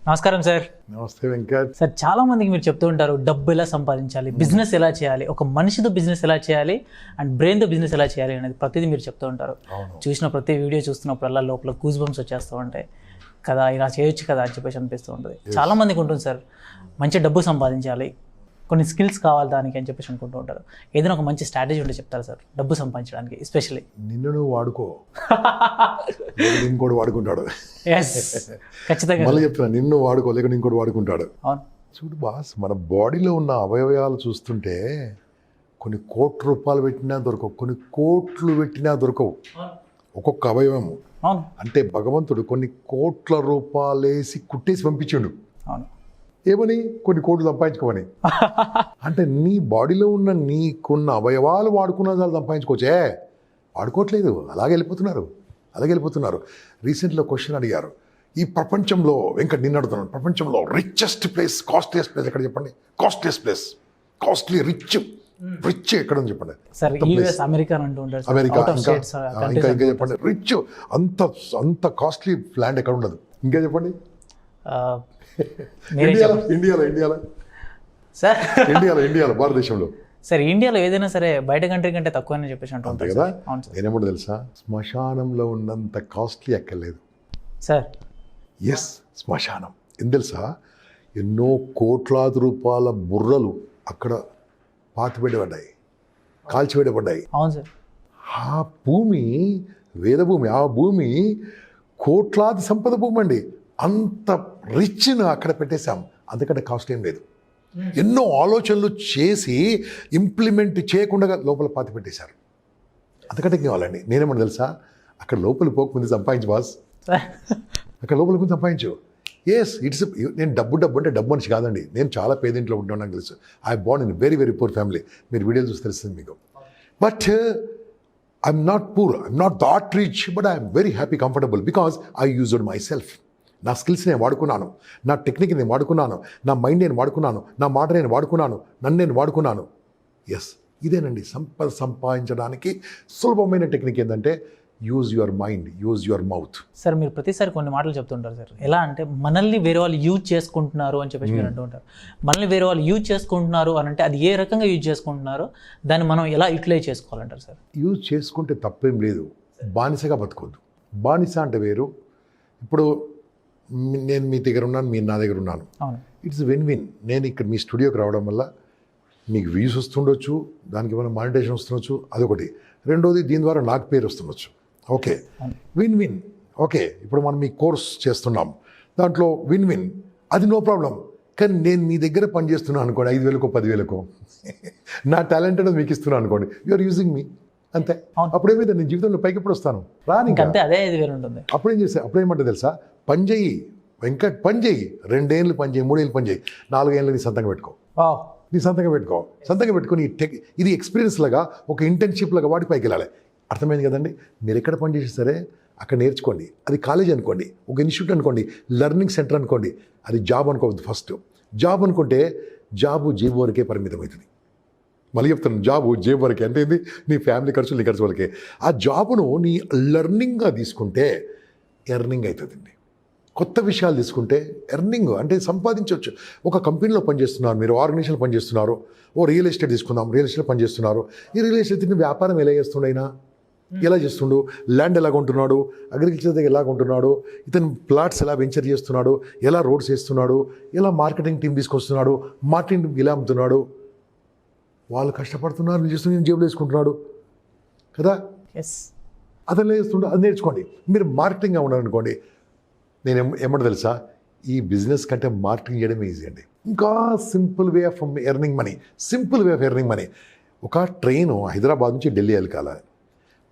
నమస్కారం సార్. నమస్తే వెంకట్. సార్, చాలా మందికి మీరు చెప్తూ ఉంటారు డబ్బు ఎలా సంపాదించాలి, బిజినెస్ ఎలా చేయాలి, ఒక మనిషితో బిజినెస్ ఎలా చేయాలి అండ్ బ్రెయిన్తో బిజినెస్ ఎలా చేయాలి అనేది ప్రతిదీ మీరు చెప్తూ ఉంటారు. చూసిన ప్రతి వీడియో చూస్తున్నప్పుడల్లా లోపల గూస్ బంప్స్ వచ్చేస్తూ ఉంటాయి కదా, ఇలా చేయొచ్చు కదా అని చెప్పేసి అనిపిస్తూ ఉంటుంది. చాలా మందికి ఉంటుంది సార్, మంచి డబ్బు సంపాదించాలి, కొన్ని స్కిల్స్ కావాలి దానికి అని చెప్పేసి అనుకుంటూ ఉంటారు. ఏదైనా ఒక మంచి స్ట్రాటజీ ఉంటే చెప్తారు సార్ డబ్బు సంపాదించడానికి? ఎస్పెషల్లీ నిన్ను నువ్వు వాడుకో, ఇంకోటి వాడుకుంటాడు. ఖచ్చితంగా మళ్ళీ చెప్తున్నా, నిన్ను వాడుకో లేక ఇంకోటి వాడుకుంటాడు. అవును. చూడు బాస్, మన బాడీలో ఉన్న అవయవాలు చూస్తుంటే కొన్ని కోట్ల రూపాయలు పెట్టినా దొరకవు, కొన్ని కోట్లు పెట్టినా దొరకవు ఒక్కొక్క అవయవము. అవును. అంటే భగవంతుడు కొన్ని కోట్ల రూపాయలు వేసి కుట్టేసి పంపించాడు. అవును. ఏమని? కొన్ని కోట్లు సంపాదించుకోమని. అంటే నీ బాడీలో ఉన్న నీకున్న అవయవాలు వాడుకున్న వాళ్ళు సంపాదించుకోవచ్చే, వాడుకోవట్లేదు, అలాగే వెళ్ళిపోతున్నారు. రీసెంట్లో క్వశ్చన్ అడిగారు, ఈ ప్రపంచంలో వెంకట నిన్ను అడుగుతున్నాను, ప్రపంచంలో రిచెస్ట్ ప్లేస్, కాస్ట్లీయెస్ట్ ప్లేస్ ఎక్కడ చెప్పండి? కాస్ట్లీయెస్ట్ ప్లేస్, కాస్ట్లీ రిచ్ ఎక్కడ ఉంది చెప్పండి? అమెరికా ఇంకా చెప్పండి. రిచ్ అంత కాస్ట్లీ ల్యాండ్ ఎక్కడ ఉండదు, ఇంకా చెప్పండి. ఇండియాలో భారతదేశంలో సార్, ఇండియాలో ఏదైనా సరే బయట కంట్రీ కంటే తక్కువ అని చెప్పేసి అంతే కదా. నేనేమో తెలుసా, శ్మశానంలో ఉన్నంత కాస్ట్లీ ఎక్కర్లేదు సార్. ఎస్, శ్మశానం ఏం తెలుసా, ఎన్నో కోట్లాది రూపాయల బుర్రలు అక్కడ పాతిపెట్టబడ్డాయి, కాల్చివేయబడ్డాయి. అవును సార్. ఆ భూమి వేదభూమి, ఆ భూమి కోట్లాది సంపద భూమి అండి. అంత రిచ్ను అక్కడ పెట్టేశాం, అందుకంటే కాస్ట్ ఏం లేదు. ఎన్నో ఆలోచనలు చేసి ఇంప్లిమెంట్ చేయకుండా లోపల పాతి పెట్టేశారు, అంతకంటే కావాలండి. నేనేమన్నా తెలుసా, అక్కడ లోపలికి పోకముందు సంపాదించు బాస్, అక్కడ లోపలికి ముందు సంపాదించు. ఎస్, నేను డబ్బు అంటే డబ్బు మనిషి కాదండి. నేను చాలా పేదింట్లో ఉంటాను, నాకు తెలుసు. I Born in very very poor family. మీరు వీడియోలు చూసి తెలుస్తుంది మీకు. But I'm not poor, I'm not that rich, but I'm very happy, comfortable because I used my self. నా స్కిల్స్ నేను వాడుకున్నాను, నా టెక్నిక్ నేను వాడుకున్నాను, నా మైండ్ నేను వాడుకున్నాను, నా మాట నేను వాడుకున్నాను, నన్ను నేను వాడుకున్నాను. ఎస్, ఇదేనండి సంపద సంపాదించడానికి సులభమైన టెక్నిక్. ఏంటంటే use your mind, use your mouth. Sir, మీరు ప్రతిసారి కొన్ని మాటలు చెప్తుంటారు సార్. ఎలా అంటే మనల్ని వేరే వాళ్ళు యూజ్ చేసుకుంటున్నారు అని చెప్పేసి మీరు అంటూ ఉంటారు. మనల్ని వేరే వాళ్ళు యూజ్ చేసుకుంటున్నారు అని అంటే అది ఏ రకంగా యూజ్ చేసుకుంటున్నారో దాన్ని మనం ఎలా యూటిలైజ్ చేసుకోవాలంటారు సార్? యూజ్ చేసుకుంటే తప్పేం లేదు, బానిసగా బతకొద్దు. బానిస అంటే వేరు. ఇప్పుడు నేను మీ దగ్గర ఉన్నాను, మీరు నా దగ్గర ఉన్నాను. It's win win. నేను ఇక్కడ మీ స్టూడియోకి రావడం వల్ల మీకు వ్యూస్ వస్తుండొచ్చు, దానికి ఏమైనా మానిటైజేషన్ వస్తుండొచ్చు, అదొకటి. రెండోది, దీని ద్వారా నాకు పేరు వస్తుండొచ్చు. Okay, win win. ఓకే, ఇప్పుడు మనం మీ కోర్స్ చేస్తున్నాం, దాంట్లో విన్ విన్, అది నో ప్రాబ్లం. కానీ నేను మీ దగ్గర పనిచేస్తున్నాను అనుకోండి, 5,000కో 10,000కో, నా టాలెంట్ అనేది మీకు ఇస్తున్నాను అనుకోండి, యు ఆర్ యూజింగ్ మీ, అంతే. అప్పుడేమైతే నేను జీవితంలో పైకి ఎప్పుడు వస్తాను? రాని. అదే 5,000 ఉంటుంది. అప్పుడేం చేస్తా, అప్పుడేమంటే తెలుసా, పని చెయ్యి వెంకట్, పని చెయ్యి, 2 ఏళ్ళు పని చేయి, 3 ఏళ్ళు పని చేయి, 4 ఏళ్ళు నీ సంతంగా పెట్టుకో, సంతంగా పెట్టుకుని ఇది ఎక్స్పీరియన్స్ లాగా, ఒక ఇంటర్న్షిప్ లాగా వాడి పైకి వెళ్ళాలి. అర్థమైంది కదండి? మీరు ఎక్కడ పని చేసి సరే అక్కడ నేర్చుకోండి. అది కాలేజ్ అనుకోండి, ఒక ఇన్స్టిట్యూట్ అనుకోండి, లెర్నింగ్ సెంటర్ అనుకోండి, అది జాబ్ అనుకోవద్దు. ఫస్ట్ జాబ్ అనుకుంటే జాబు జేబు వరకే పరిమితం అవుతుంది. మళ్ళీ చెప్తాను, జాబు జేబు వరకే అంటే ఏంది? నీ ఫ్యామిలీ ఖర్చులు, నీ ఖర్చు వరకే. ఆ జాబును నీ లెర్నింగ్గా తీసుకుంటే ఎర్నింగ్ అవుతుందండి. కొత్త విషయాలు తీసుకుంటే ఎర్నింగ్ అంటే సంపాదించవచ్చు. ఒక కంపెనీలో పనిచేస్తున్నారు, మీరు ఆర్గనైజేషన్లో పనిచేస్తున్నారు, ఓ రియల్ ఎస్టేట్ తీసుకుందాం, రియల్ ఎస్టేట్ పనిచేస్తున్నారు. ఈ రియల్ ఎస్టేట్ని వ్యాపారం ఎలా చేస్తుండైనా, ఎలా చేస్తుండు, ల్యాండ్ ఎలా కొంటున్నాడు, అగ్రికల్చర్ దగ్గర ఎలా కొంటున్నాడు, ఇతను ప్లాట్స్ ఎలా వెంచర్ చేస్తున్నాడు, ఎలా రోడ్స్ వేస్తున్నాడు, ఎలా మార్కెటింగ్ టీం తీసుకొస్తున్నాడు, మార్కెటింగ్ టీం ఎలా అమ్ముతున్నాడు, వాళ్ళు కష్టపడుతున్నారు, నేను చేస్తున్నా, నేను జేబులో వేసుకుంటున్నాడు కదా. అతను చేస్తుండే, అది నేర్చుకోండి. మీరు మార్కెటింగ్గా ఉన్నారనుకోండి, నేను ఏమంటే తెలుసా, ఈ బిజినెస్ కంటే మార్కెటింగ్ చేయడం ఈజీ అండి. ఇంకా simple way of earning money. ఒక ట్రైను హైదరాబాద్ నుంచి ఢిల్లీ వెళ్ళాలి,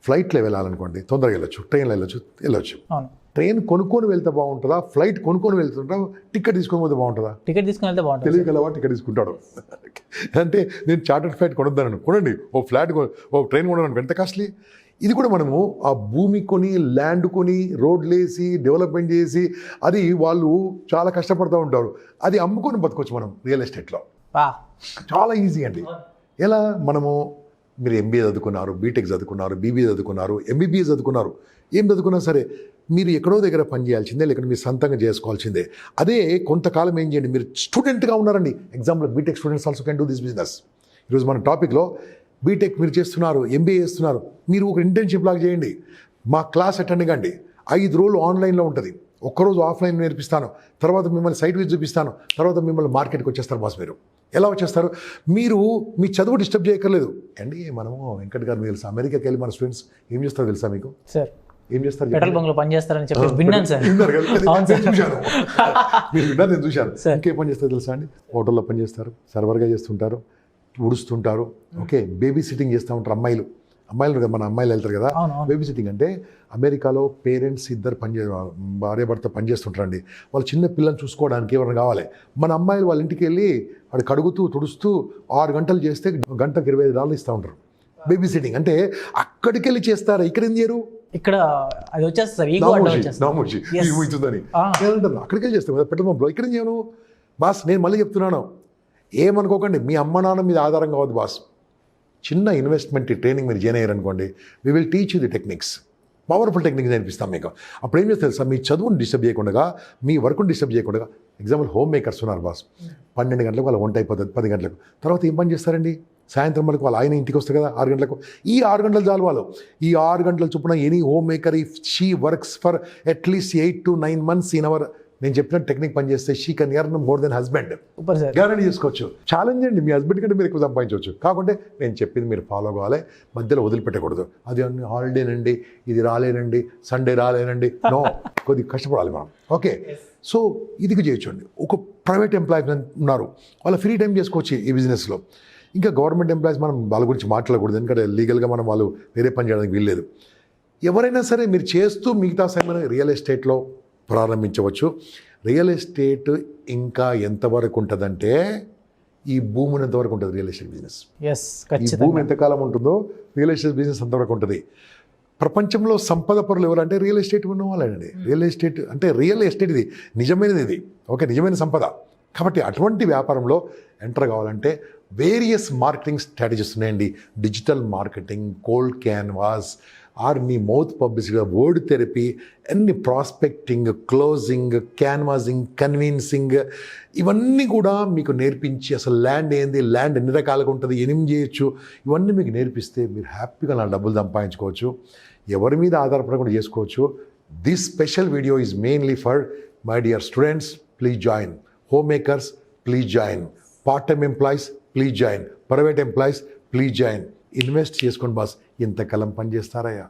ఫ్లైట్లో వెళ్ళాలనుకోండి తొందరగా వెళ్ళొచ్చు, ట్రైన్లో వెళ్ళొచ్చు. ట్రైన్ కొనుక్కొని వెళ్తే బాగుంటుందా, ఫ్లైట్ కొనుక్కొని వెళ్తుంటా, టికెట్ తీసుకొని పోతే బాగుంటుందా? టికెట్ తీసుకొని వెళ్తే బాగుంటుంది. తెలియగలవా? టికెట్ తీసుకుంటాడు. అంటే నేను చార్టర్డ్ ఫ్లైట్ కొనొద్దాను, కొనండి. ఓ ట్రైన్ కొనడానికి ఎంత కాస్ట్లీ. ఇది కూడా మనము ఆ భూమి కొని, ల్యాండ్ కొని, రోడ్లు వేసి, డెవలప్మెంట్ చేసి, అది వాళ్ళు చాలా కష్టపడుతూ ఉంటారు, అది అమ్ముకొని బతకొచ్చు మనం రియల్ ఎస్టేట్లో. చాలా ఈజీ అండి. ఎలా? మనము, మీరు ఎంబీఏ చదువుకున్నారు, బీటెక్ చదువుకున్నారు, బీబీఏ చదువుకున్నారు, ఎంబీబీఎస్ చదువుకున్నారు, ఏం చదువుకున్నా సరే మీరు ఎక్కడో దగ్గర పని చేయాల్సిందే, లేకపోతే మీరు సొంతంగా చేసుకోవాల్సిందే. అదే కొంతకాలం ఏం చేయండి, మీరు స్టూడెంట్గా ఉన్నారండి. Example B Tech students also can do this business. ఈరోజు మన టాపిక్లో బీటెక్ మీరు చేస్తున్నారు, ఎంబీఏ చేస్తున్నారు, మీరు ఒక ఇంటర్న్షిప్ లాగా చేయండి. మా క్లాస్ అటెండ్ కండి. 5 రోజులు ఆన్లైన్లో ఉంటుంది, ఒక్కరోజు ఆఫ్లైన్ నేర్పిస్తాను, తర్వాత మిమ్మల్ని సైట్ విజిట్ చూపిస్తాను, తర్వాత మిమ్మల్ని మార్కెట్కి వచ్చేస్తారు బాస్. మీరు ఎలా వచ్చేస్తారు? మీరు మీ చదువు డిస్టర్బ్ చేయక్కర్లేదు అండి. మనము వెంకట్ గారు తెలుసా, అమెరికాకి వెళ్ళి మన స్టూడెంట్స్ ఏం చేస్తారో తెలుసా మీకు? సార్ ఏం చేస్తారు? పెట్రోల్ బంక్లో పని చేస్తారని చెప్పి విన్నాను సార్. చూశాను, మీరు విన్నారు, నేను చూశాను. ఇంకేం పని చేస్తారు తెలుసా అండి? హోటల్లో పని చేస్తారు, సర్వర్గా చేస్తుంటారు, ఉడుస్తుంటారు, ఓకే, బేబీ సిట్టింగ్ చేస్తూ ఉంటారు. అమ్మాయిలు మన అమ్మాయిలు వెళ్తారు కదా, బేబీ సిట్టింగ్ అంటే అమెరికాలో పేరెంట్స్ ఇద్దరు భార్య భర్త పనిచేస్తుంటారండి. వాళ్ళు చిన్న పిల్లల్ని చూసుకోవడానికి ఎవరైనా కావాలి. మన అమ్మాయిలు వాళ్ళ ఇంటికి వెళ్ళి వాడు కడుగుతూ తుడుస్తూ 6 గంటలు చేస్తే గంటకు $25 ఇస్తూ ఉంటారు. బేబీ సిట్టింగ్ అంటే అక్కడికి వెళ్ళి చేస్తారా, ఇక్కడ ఏం చేయరు? ఇక్కడ అది వచ్చేస్తుంది, అక్కడికి వెళ్ళి చేస్తాం కదా పెట్రోల్ పంప్లో, ఇక్కడ ఏం చేయను బాస్. నేను మళ్ళీ చెప్తున్నాను, ఏమనుకోకండి, మీ అమ్మ నాన్న మీద ఆధారం కావద్దు బాస్. చిన్న ఇన్వెస్ట్మెంట్ ట్రైనింగ్ మీరు జాయిన్ అయ్యారనుకోండి, we will teach you the techniques, powerful techniques నేర్పిస్తాం మీకు. అప్పుడు ఏం చేస్తారు సార్, మీ చదువుని డిస్టర్బ్ చేయకుండా, మీ వర్క్ని డిస్టర్బ్ చేయకుండా. ఎగ్జాంపుల్ హోమ్ మేకర్స్ ఉన్నారు బాస్, 12 గంటలకు వాళ్ళ వంట అయిపోతుంది, 10 గంటలకు. తర్వాత ఏం పని చేస్తారండి? సాయంత్రం వరకు వాళ్ళ ఆయన ఇంటికి వస్తారు కదా 6 గంటలకు. ఈ 6 గంటలు చాలు వాళ్ళు. ఈ 6 గంటల చొప్పున any home maker if she works for at least 8 to 9 months in our, నేను చెప్పిన టెక్నిక్ పని చేస్తే she can earn more than husband. Guarantee చేసుకోవచ్చు. ఛాలెంజ్ అండి, మీ హస్బెండ్ కంటే మీరు ఎక్కువ సంపాదించవచ్చు. కాకుంటే నేను చెప్పింది మీరు ఫాలో కావాలి, మధ్యలో వదిలిపెట్టకూడదు. అది హాలిడేనండి, ఇది రాలేనండి, సండే రాలేనండి, నో, కొద్దిగా కష్టపడాలి మనం. ఓకే, సో ఇది చేయొచ్చండి. ఒక ప్రైవేట్ ఎంప్లాయీ ఉన్నారు, వాళ్ళ ఫ్రీ టైం చేసుకోవచ్చు ఈ బిజినెస్లో. ఇంకా గవర్నమెంట్ ఎంప్లాయీస్ మనం వాళ్ళ గురించి మాట్లాడకూడదు, ఎందుకంటే లీగల్గా మనం వాళ్ళు వేరే పని చేయడానికి వీల్లేదు. ఎవరైనా సరే మీరు చేస్తూ మిగతా సమయంలో రియల్ ఎస్టేట్లో ప్రారంభించవచ్చు. రియల్ ఎస్టేట్ ఇంకా ఎంతవరకు ఉంటుందంటే, ఈ భూమి ఎంతవరకు ఉంటుంది రియల్ ఎస్టేట్ బిజినెస్. ఈ భూమి ఎంతకాలం ఉంటుందో రియల్ ఎస్టేట్ బిజినెస్ అంతవరకు ఉంటుంది. ప్రపంచంలో సంపద పరులు ఎవరంటే రియల్ ఎస్టేట్ ఉన్న వాళ్ళండి. రియల్ ఎస్టేట్ అంటే రియల్ ఎస్టేట్ ఇది నిజమైనది, ఇది ఓకే, నిజమైన సంపద. కాబట్టి అటువంటి వ్యాపారంలో ఎంటర్ కావాలంటే వేరియస్ మార్కెటింగ్ స్ట్రాటజీస్ ఉన్నాయండి. Digital marketing, cold canvas, or మీ మౌత్ పబ్లిసిటీ, వర్డ్ థెరపీ, అన్ని ప్రాస్పెక్టింగ్, క్లోజింగ్, క్యాన్వాసింగ్, కన్విన్సింగ్, ఇవన్నీ కూడా మీకు నేర్పించి అసలు ల్యాండ్ ఏంది, ల్యాండ్ ఎన్ని రకాలుగా ఉంటుంది, ఏం చేయొచ్చు, ఇవన్నీ మీకు నేర్పిస్తే మీరు హ్యాపీగా నా డబ్బులు సంపాదించుకోవచ్చు, ఎవరి మీద ఆధారపడకుండా చేసుకోవచ్చు. This special video is mainly for my dear students. Please join. Home makers please join. Part time employees please join. Private employees please join. Invest చేసుకోండి బాస్. ఇంతకాలం పని చేస్తారయ్యా,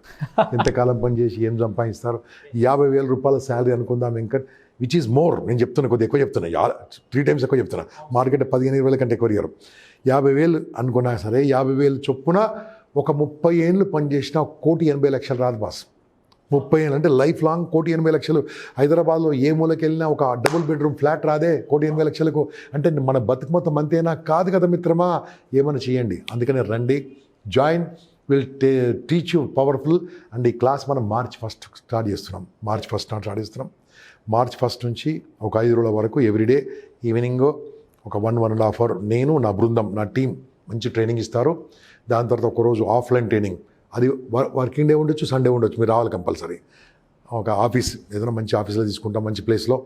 ఇంతకాలం పని చేసి ఏం సంపాదిస్తారు? 50,000 రూపాయల శాలరీ అనుకుందాం వెంకట్, విచ్ ఈజ్ మోర్. నేను చెప్తున్నా, కొద్దిగా ఎక్కువ చెప్తున్నా, 3 times ఎక్కువ చెప్తున్నా. మార్కెట్ 15,000 కంటే ఎక్కువ ఇయ్యరు. 50,000 అనుకున్నా సరే, 50,000 చొప్పున ఒక 30 ఏళ్ళు పనిచేసిన 1,80,00,000 రాదు బాస్. 30 ఏళ్ళు అంటే లైఫ్ లాంగ్ 1,80,00,000. హైదరాబాద్లో ఏ మూలకి వెళ్ళినా ఒక డబుల్ బెడ్రూమ్ ఫ్లాట్ రాదే 1,80,00,000. అంటే మన బతుకు మొత్తం అంతేనా? కాదు కదా మిత్రమా. ఏమైనా చేయండి. అందుకని రండి, join, will teach you powerful. And ఈ క్లాస్ మనం March 1 స్టార్ట్ చేస్తున్నాం. March 1 నుంచి ఒక 5 రోజుల వరకు ఎవ్రీడే ఈవినింగ్ ఒక 1.5 hour నేను, నా బృందం, నా టీం మంచి ట్రైనింగ్ ఇస్తారు. దాని తర్వాత ఒకరోజు ఆఫ్లైన్ ట్రైనింగ్, అది వర్కింగ్ డే ఉండొచ్చు, సండే ఉండొచ్చు, మీరు రావాలి కంపల్సరీ. ఒక ఆఫీస్, ఏదైనా మంచి ఆఫీస్లో తీసుకుంటాం, మంచి ప్లేస్లో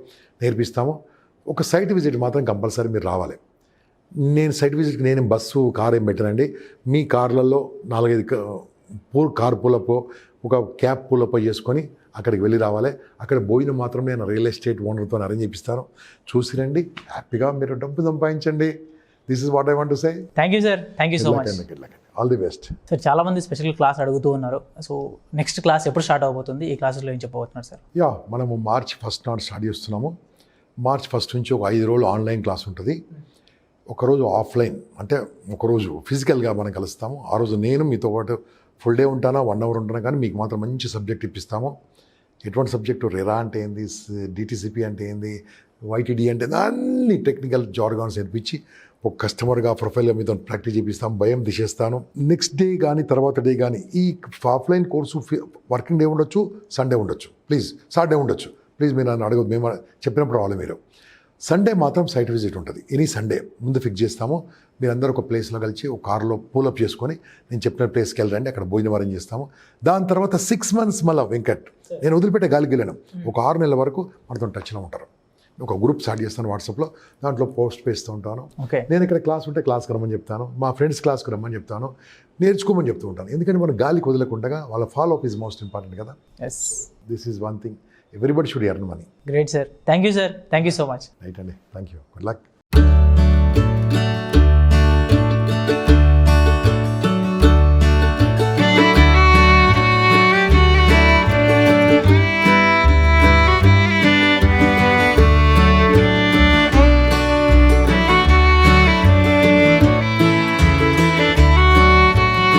నేర్పిస్తాము. ఒక సైట్ విజిట్ మాత్రం కంపల్సరీ మీరు రావాలి. నేను సైట్ విజిట్కి నేను బస్సు, కార్ ఏం పెట్టానండి. మీ కార్లలో 4-5 కార్ పులప్, ఒక క్యాబ్ పులప్ చేసుకొని అక్కడికి వెళ్ళి రావాలి. అక్కడ భోజనం మాత్రం నేను రియల్ ఎస్టేట్ ఓనర్తో అరేంజ్ చేపిస్తాను. చూసి రండి, హ్యాపీగా మీరు డబ్బు సంపాదించండి. This is what I want to say. Thank you sir, thank you so much. All the best sir. చాలా మంది స్పెషల్ క్లాస్ అడుగుతూ ఉన్నారు. సో నెక్స్ట్ క్లాస్ ఎప్పుడు స్టార్ట్ అవబోతుంది? ఈ క్లాసెస్లో ఏం చెప్పబోతున్నారు సార్? మనము March 1 నాడు స్టార్ట్ చేస్తున్నాము. March 1 నుంచి ఒక 5 రోజులు ఆన్లైన్ క్లాస్ ఉంటుంది. ఒకరోజు ఆఫ్లైన్, అంటే ఒకరోజు ఫిజికల్గా మనం కలుస్తాము. ఆ రోజు నేను మీతో పాటు ఫుల్ డే ఉంటానా, 1 hour ఉంటానా, కానీ మీకు మాత్రం మంచి సబ్జెక్ట్ ఇప్పిస్తాము. ఎటువంటి సబ్జెక్టు, రెరా అంటే ఏంది, డిటిసిపి అంటే ఏంది, వైటీడీ అంటే అన్ని టెక్నికల్ జార్గాన్స్ నేర్పించి ఒక కస్టమర్గా ప్రొఫైల్గా మీతో ప్రాక్టీస్ చేపిస్తాం, భయం తీసేస్తాను. నెక్స్ట్ డే కానీ తర్వాత డే కానీ ఈ ఆఫ్లైన్ కోర్సు వర్కింగ్ డే ఉండొచ్చు, సండే ఉండొచ్చు, ప్లీజ్ సాటర్డే ఉండొచ్చు. ప్లీజ్ మీరు నన్ను అడగదు, మేము చెప్పినప్పుడు రావాలి. మీరు సండే మాత్రం సైట్ విజిట్ ఉంటుంది. ఎనీ సండే ముందు ఫిక్స్ చేస్తాము. మీరందరూ ఒక ప్లేస్లో కలిసి ఒక కార్లో పూలప్ చేసుకొని నేను చెప్పిన ప్లేస్కి వెళ్ళండి, అక్కడ భోజనం అరేంజ్ చేస్తాము. దాని తర్వాత 6 months మళ్ళీ వెంకట్ నేను వదిలిపెట్టే గాలికి వెళ్ళాను. ఒక 6 నెలల వరకు మనతో టచ్లో ఉంటారు. ఒక గ్రూప్ స్టార్ట్ చేస్తాను వాట్సాప్లో, దాంట్లో పోస్ట్ వేస్తూ ఉంటాను. నేను ఇక్కడ క్లాస్ ఉంటే క్లాస్కి రమ్మని చెప్తాను, మా ఫ్రెండ్స్ క్లాస్కి రమ్మని చెప్తాను, నేర్చుకోమని చెప్తూ ఉంటాను. ఎందుకంటే మనం గాలికి వదలకుండా వాళ్ళ follow up is most important కదా. This is one thing, everybody should earn money. Great sir, thank you sir, thank you so much. Right అండి, థ్యాంక్ యూ, గుడ్ లక్.